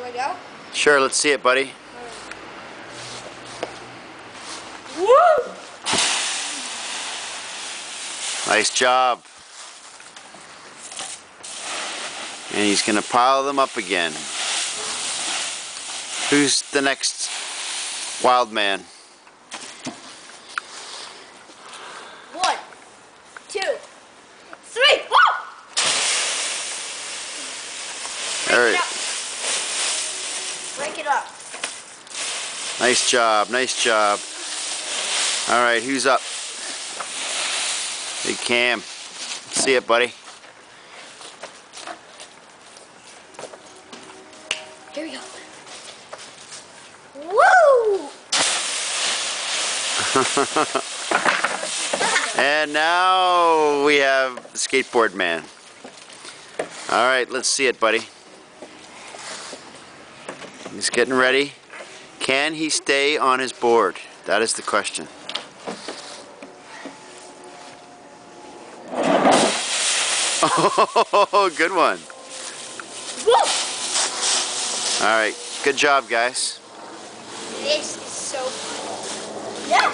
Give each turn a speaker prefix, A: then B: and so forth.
A: Do I go?
B: Sure, let's see it, buddy.
A: Woo!
B: Nice job. And he's going to pile them up again. Who's the next wild man?
A: 1, 2, 3. Woo!
B: All right.
A: Break it up.
B: Nice job, nice job. All right, who's up? Big Cam. See it, buddy.
A: Here we go. Woo!
B: And now we have the skateboard man. All right, let's see it, buddy. He's getting ready. Can he stay on his board? That is the question. Oh, good one.
A: Woo!
B: All right, good job, guys.
A: This is so fun. Yeah.